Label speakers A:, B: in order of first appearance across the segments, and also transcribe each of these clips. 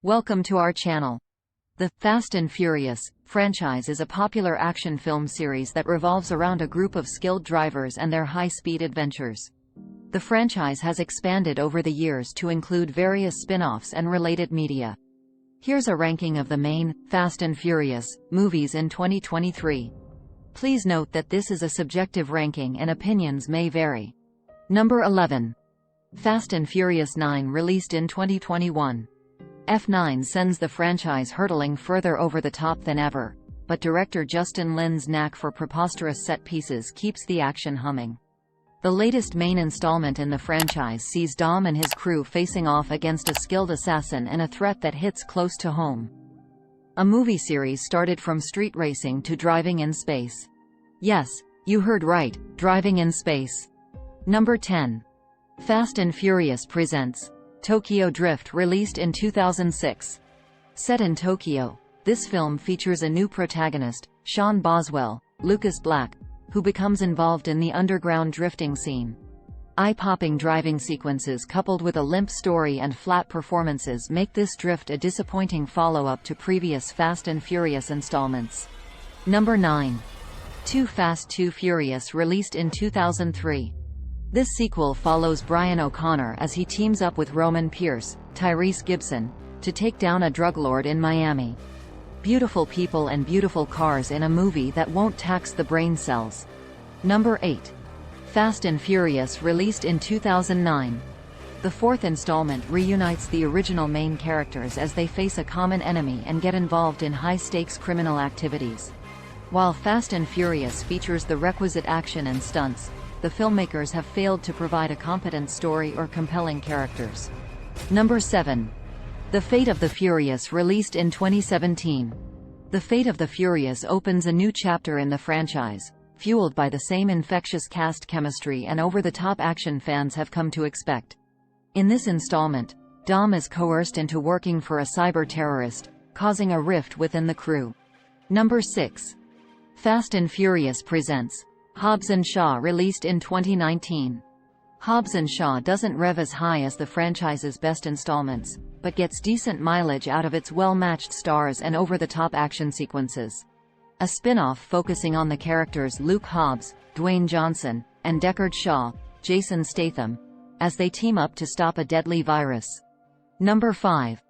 A: Welcome to our channel. The Fast and Furious franchise is a popular action film series that revolves around a group of skilled drivers and their high-speed adventures. The franchise has expanded over the years to include various spin-offs and related media. Here's a ranking of the main Fast and Furious movies in 2023. Please note that this is a subjective ranking and opinions may vary. Number 11. Fast and Furious 9, released in 2021. F9 sends the franchise hurtling further over the top than ever, but director Justin Lin's knack for preposterous set pieces keeps the action humming. The latest main installment in the franchise sees Dom and his crew facing off against a skilled assassin and a threat that hits close to home. A movie series started from street racing to driving in space. Yes, you heard right, driving in space. Number 10. Fast and Furious presents Tokyo Drift, released in 2006. Set in Tokyo, this film features a new protagonist, Sean Boswell, Lucas Black, who becomes involved in the underground drifting scene. Eye-popping driving sequences coupled with a limp story and flat performances make this drift a disappointing follow-up to previous Fast and Furious installments. Number 9. Too Fast, Too Furious, released in 2003. This sequel follows Brian O'Connor as he teams up with Roman Pierce, Tyrese Gibson, to take down a drug lord in Miami. Beautiful people and beautiful cars in a movie that won't tax the brain cells. Number 8. Fast and Furious, released in 2009. The fourth installment reunites the original main characters as they face a common enemy and get involved in high-stakes criminal activities. While Fast and Furious features the requisite action and stunts, the filmmakers have failed to provide a competent story or compelling characters. Number 7. The Fate of the Furious, released in 2017. The Fate of the Furious opens a new chapter in the franchise, fueled by the same infectious cast chemistry and over-the-top action fans have come to expect. In this installment, Dom is coerced into working for a cyber-terrorist, causing a rift within the crew. Number 6. Fast and Furious presents Hobbs and Shaw, released in 2019. Hobbs and Shaw doesn't rev as high as the franchise's best installments, but gets decent mileage out of its well-matched stars and over-the-top action sequences. A spin-off focusing on the characters Luke Hobbs, Dwayne Johnson, and Deckard Shaw, Jason Statham, as they team up to stop a deadly virus. Number 5.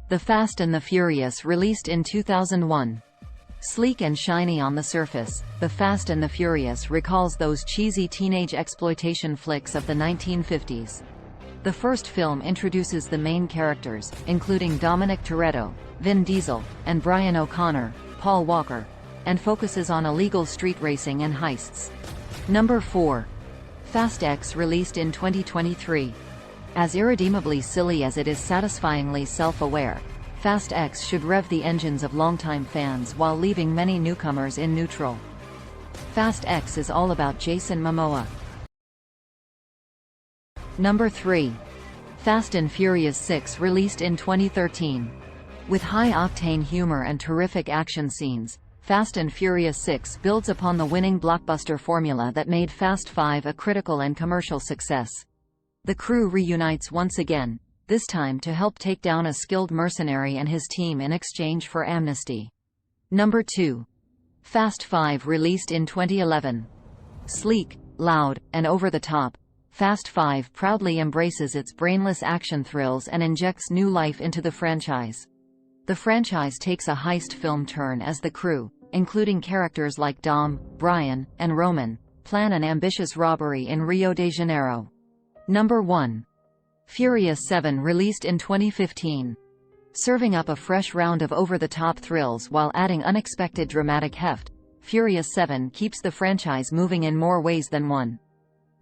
A: The Fast and the Furious, released in 2001. Sleek and shiny on the surface, The Fast and the Furious recalls those cheesy teenage exploitation flicks of the 1950s. The first film introduces the main characters, including Dominic Toretto, Vin Diesel, and Brian O'Connor, Paul Walker, and focuses on illegal street racing and heists. Number 4. Fast X, released in 2023. As irredeemably silly as it is satisfyingly self-aware, Fast X should rev the engines of longtime fans while leaving many newcomers in neutral. Fast X is all about Jason Momoa. Number 3. Fast and Furious 6, released in 2013. With high-octane humor and terrific action scenes, Fast and Furious 6 builds upon the winning blockbuster formula that made Fast 5 a critical and commercial success. The crew reunites once again, this time to help take down a skilled mercenary and his team in exchange for amnesty. Number 2. Fast 5, released in 2011. Sleek, loud, and over-the-top, Fast 5 proudly embraces its brainless action thrills and injects new life into the franchise. The franchise takes a heist film turn as the crew, including characters like Dom, Brian, and Roman, plan an ambitious robbery in Rio de Janeiro. Number 1. Furious 7, released in 2015. Serving up a fresh round of over-the-top thrills while adding unexpected dramatic heft, Furious 7 keeps the franchise moving in more ways than one.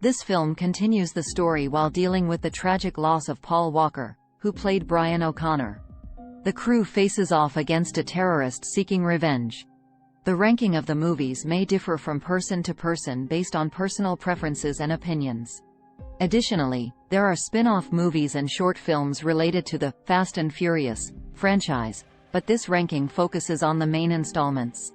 A: This film continues the story while dealing with the tragic loss of Paul Walker, who played Brian O'Connor. The crew faces off against a terrorist seeking revenge. The ranking of the movies may differ from person to person based on personal preferences and opinions. Additionally, there are spin-off movies and short films related to the Fast and Furious franchise, but this ranking focuses on the main installments.